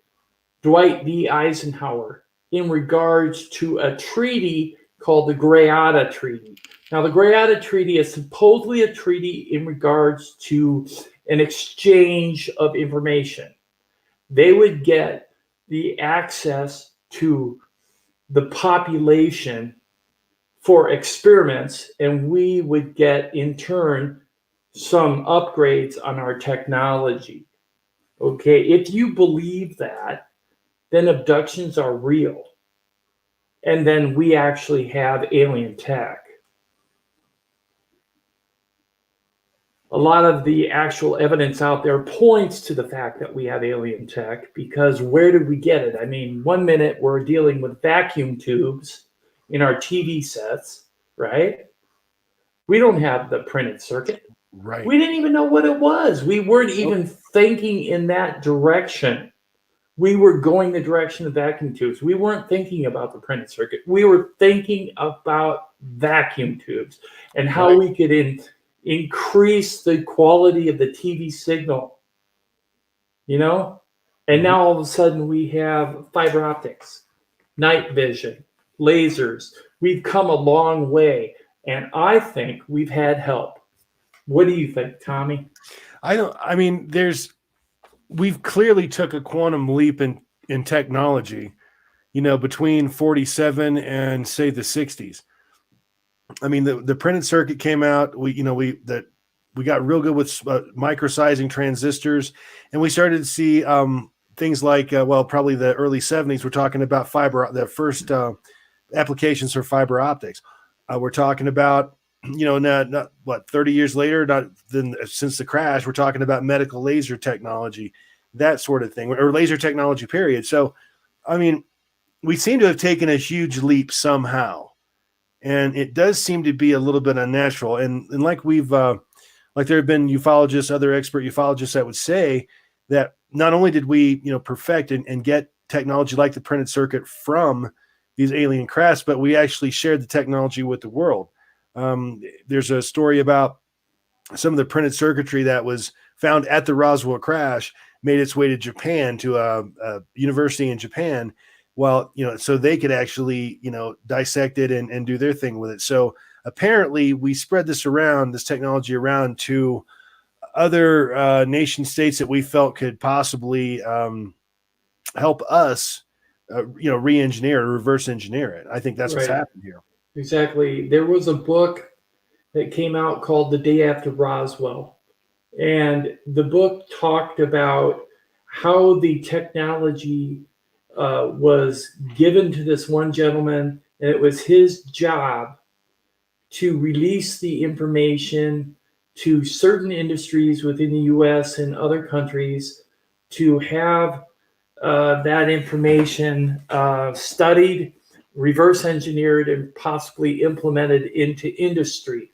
Dwight D. Eisenhower in regards to a treaty called the Greada Treaty. Now, the Greada Treaty is supposedly a treaty in regards to an exchange of information. They would get the access to the population for experiments, and we would get, in turn, some upgrades on our technology. Okay, if you believe that, then abductions are real. And then we actually have alien tech. A lot of the actual evidence out there points to the fact that we have alien tech, because where did we get it? I mean, one minute we're dealing with vacuum tubes in our TV sets, right? We don't have the printed circuit. Right. We didn't even know what it was. We weren't even thinking in that direction. We were going the direction of vacuum tubes. We weren't thinking about the printed circuit. We were thinking about vacuum tubes and how we could increase the quality of the TV signal, you know? And now all of a sudden we have fiber optics, night vision, lasers. We've come a long way. And I think we've had help. What do you think, Tommy? We've clearly took a quantum leap in technology, between 47 and say the 60s. I mean, the printed circuit came out. We got real good with microsizing transistors, and we started to see things like, probably the early 70s. We're talking about the first applications for fiber optics. We're talking about, not 30 years later, since the crash, we're talking about medical laser technology, that sort of thing, or laser technology, period. So, I mean, we seem to have taken a huge leap somehow, and it does seem to be a little bit unnatural. And like like there have been ufologists, other expert ufologists that would say that not only did we, perfect and get technology like the printed circuit from these alien crafts, but we actually shared the technology with the world. There's a story about some of the printed circuitry that was found at the Roswell crash made its way to Japan, to a university in Japan, so they could actually, dissect it and do their thing with it. So apparently we spread this technology around to other nation states that we felt could possibly help us, re-engineer or reverse engineer it. I think that's what's happened here. Exactly. There was a book that came out called The Day After Roswell. And the book talked about how the technology was given to this one gentleman, and it was his job to release the information to certain industries within the U.S. and other countries to have that information studied, reverse engineered, and possibly implemented into industry.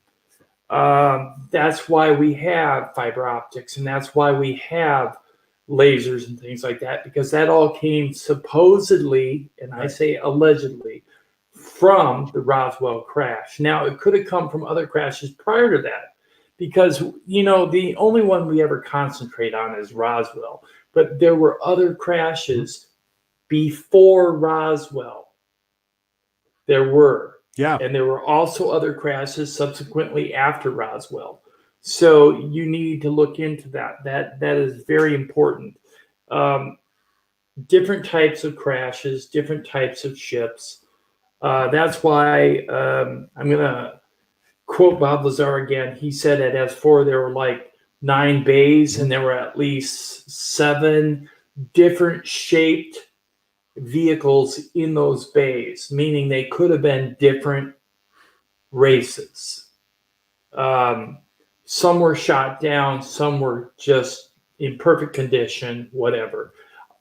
That's why we have fiber optics, and that's why we have lasers and things like that, because that all came supposedly, and I say allegedly, from the Roswell crash. Now, it could have come from other crashes prior to that, because, the only one we ever concentrate on is Roswell, but there were other crashes before Roswell. There were. Yeah. And there were also other crashes subsequently after Roswell. So you need to look into that. That is very important. Different types of crashes, different types of ships. That's why I'm going to quote Bob Lazar again. He said at S4 there were like 9 bays, and there were at least 7 different shaped vehicles in those bays, meaning they could have been different races. Some were shot down, some were just in perfect condition, whatever.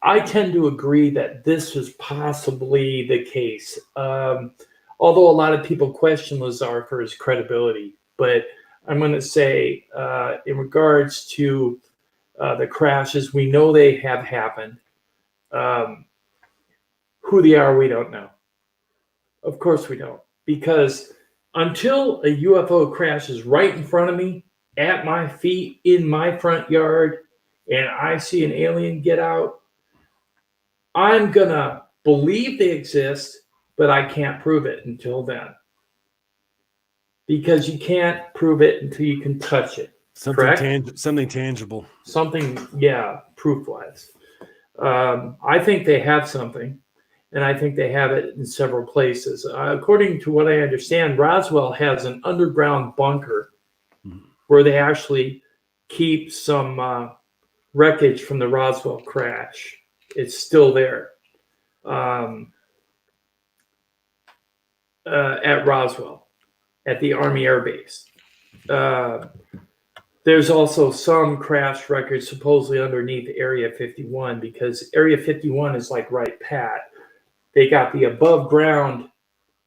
I tend to agree that this was possibly the case, although a lot of people question Lazar for his credibility. But I'm going to say, in regards to the crashes, we know they have happened. Who they are, we don't know. Of course we don't. Because until a UFO crashes right in front of me, at my feet, in my front yard, and I see an alien get out, I'm going to believe they exist, but I can't prove it until then. Because you can't prove it until you can touch it. Something tangible. Something, yeah, proof-wise. I think they have something. And I think they have it in several places. According to what I understand, Roswell has an underground bunker where they actually keep some wreckage from the Roswell crash. It's still there at Roswell, at the Army Air Base. There's also some crash records supposedly underneath Area 51, because Area 51 is like Wright Pat. They got the above ground,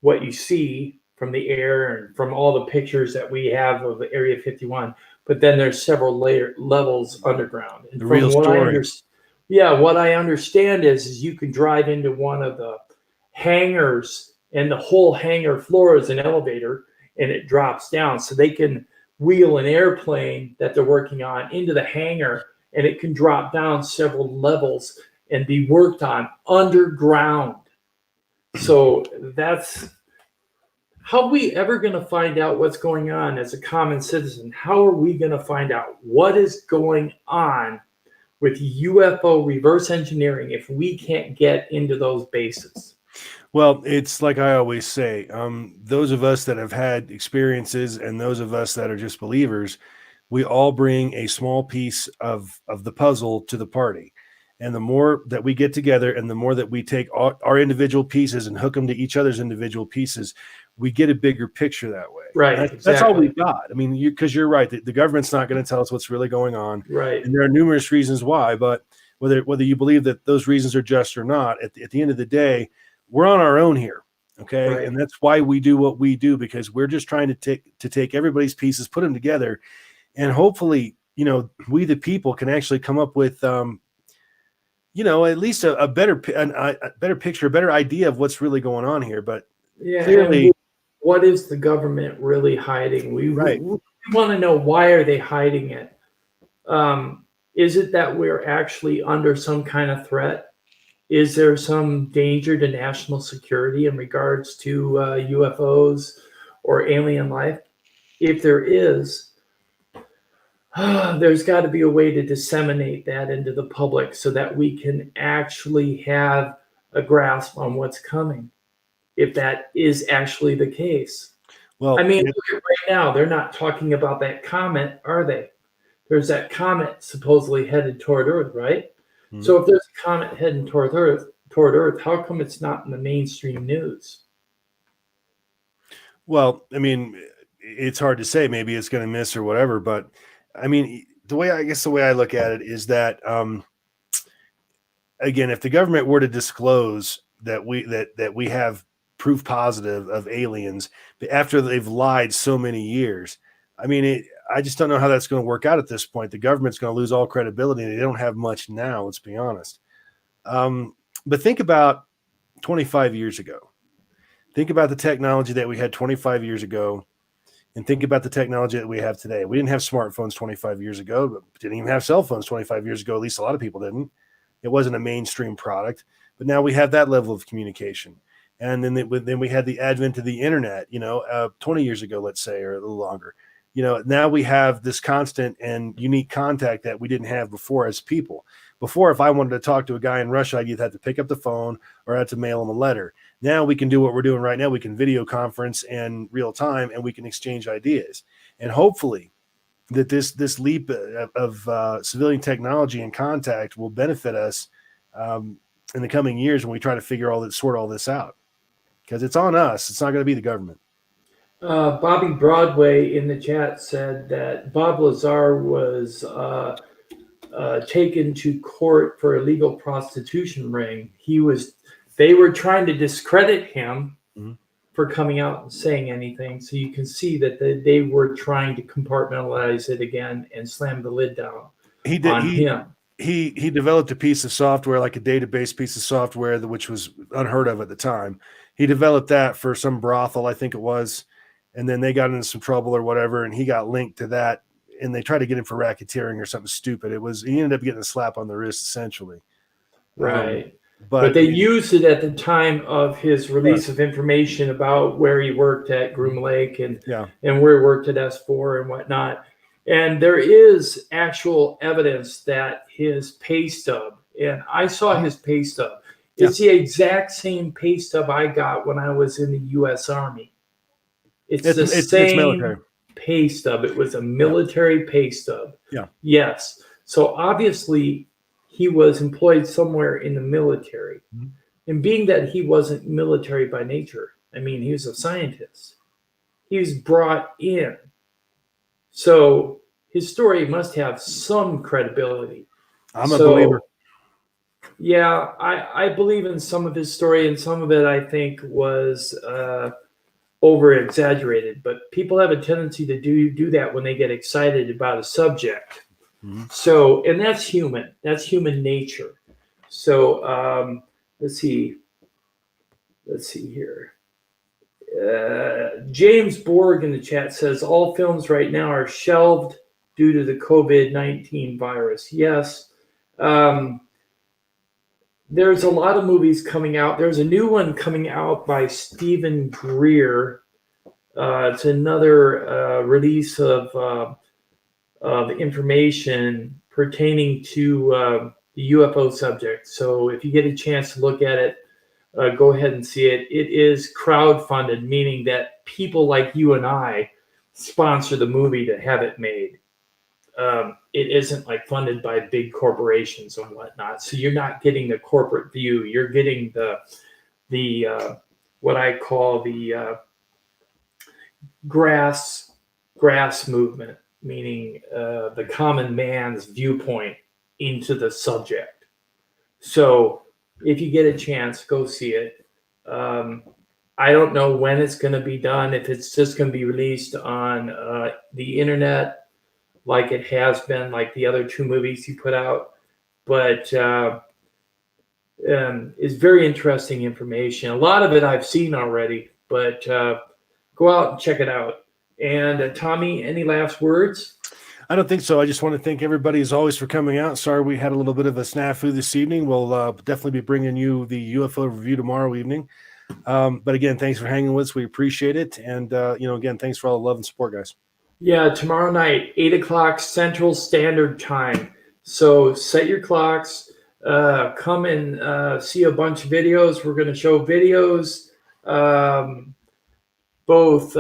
what you see, from the air and from all the pictures that we have of Area 51. But then there's several levels underground. And The from real what story. what I understand is you can drive into one of the hangars, and the whole hangar floor is an elevator, and it drops down. So they can wheel an airplane that they're working on into the hangar, and it can drop down several levels and be worked on underground. So that's how are we ever going to find out what's going on as a common citizen? How are we going to find out what is going on with UFO reverse engineering if we can't get into those bases? Well, it's like I always say, those of us that have had experiences and those of us that are just believers, we all bring a small piece of the puzzle to the party. And the more that we get together and the more that we take our individual pieces and hook them to each other's individual pieces, we get a bigger picture that way. Right. That's, exactly. that's all we've got. I mean, because you're right. The government's not going to tell us what's really going on. Right. And there are numerous reasons why, but whether you believe that those reasons are just or not, at the end of the day, we're on our own here. Okay. Right. And that's why we do what we do, because we're just trying to take everybody's pieces, put them together. And hopefully, we, the people, can actually come up with, at least a better picture, a better idea of what's really going on here. But clearly, what is the government really hiding? We want to know, why are they hiding it? Is it that we're actually under some kind of threat? Is there some danger to national security in regards to UFOs or alien life? If there is, there's got to be a way to disseminate that into the public so that we can actually have a grasp on what's coming, if that is actually the case. Well, I mean, look at right now, they're not talking about that comet, are they? There's that comet supposedly headed toward Earth, right? Mm-hmm. So if there's a comet heading toward Earth, how come it's not in the mainstream news? Well, I mean, it's hard to say. Maybe it's going to miss or whatever, but I mean, the way I look at it is that, again, if the government were to disclose that we have proof positive of aliens after they've lied so many years, I mean, I just don't know how that's going to work out at this point. The government's going to lose all credibility, and they don't have much now. Let's be honest. But think about 25 years ago. Think about the technology that we had 25 years ago. And think about the technology that we have today. We didn't have smartphones 25 years ago, but didn't even have cell phones 25 years ago. At least a lot of people didn't. It wasn't a mainstream product. But now we have that level of communication. And then we had the advent of the internet, 20 years ago, let's say, or a little longer. Now we have this constant and unique contact that we didn't have before as people. Before, if I wanted to talk to a guy in Russia, I'd either have to pick up the phone or I had to mail him a letter. Now we can do what we're doing right now. We can video conference in real time, and we can exchange ideas. And hopefully that this leap of civilian technology and contact will benefit us in the coming years when we try to sort all this out. Because it's on us. It's not going to be the government. Bobby Broadway in the chat said that Bob Lazar was taken to court for illegal prostitution ring. They were trying to discredit him for coming out and saying anything. So you can see that they were trying to compartmentalize it again and slam the lid down on him. He developed a piece of software, like a database piece of software, which was unheard of at the time. He developed that for some brothel, I think it was. And then they got into some trouble or whatever, and he got linked to that. And they tried to get him for racketeering or something stupid. He ended up getting a slap on the wrist, essentially. Right. But they used it at the time of his release of information about where he worked at Groom Lake and where he worked at S4 and whatnot. And there is actual evidence that his pay stub, and I saw his pay stub, it's the exact same pay stub I got when I was in the U.S. Army. It's the same military pay stub. It was a military pay stub. Yeah. Yes. So obviously he was employed somewhere in the military. Mm-hmm. And being that he wasn't military by nature, I mean, he was a scientist. He was brought in. So his story must have some credibility. I'm a believer. Yeah, I believe in some of his story, and some of it I think was over exaggerated, but people have a tendency to do that when they get excited about a subject. So, and that's human nature. So let's see here. James Borg in the chat says all films right now are shelved due to the COVID-19 virus. Yes. There's a lot of movies coming out. There's a new one coming out by Stephen Greer. It's another release of information pertaining to the UFO subject. So if you get a chance to look at it, go ahead and see it. It is crowdfunded, meaning that people like you and I sponsor the movie to have it made. It isn't like funded by big corporations and whatnot. So you're not getting the corporate view. You're getting the what I call the grass movement, meaning the common man's viewpoint into the subject. So if you get a chance, go see it. I don't know when it's going to be done, if it's just going to be released on the internet like it has been, like the other two movies you put out. But it's very interesting information. A lot of it I've seen already, but go out and check it out. And Tommy, any last words? I don't think so. I just want to thank everybody as always for coming out. Sorry we had a little bit of a snafu this evening. We'll definitely be bringing you the UFO review tomorrow evening. But again, thanks for hanging with us. We appreciate it. And, again, thanks for all the love and support, guys. Yeah, tomorrow night, 8 o'clock Central Standard Time. So set your clocks. Come and see a bunch of videos. We're going to show videos, both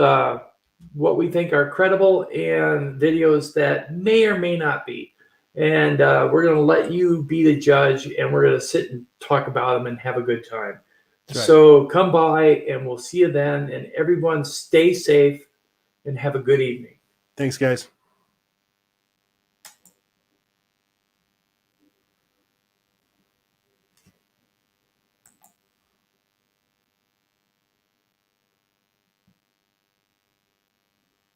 what we think are credible and videos that may or may not be. And we're going to let you be the judge, and we're going to sit and talk about them and have a good time. Right. So come by, and we'll see you then. And everyone stay safe and have a good evening. Thanks, guys.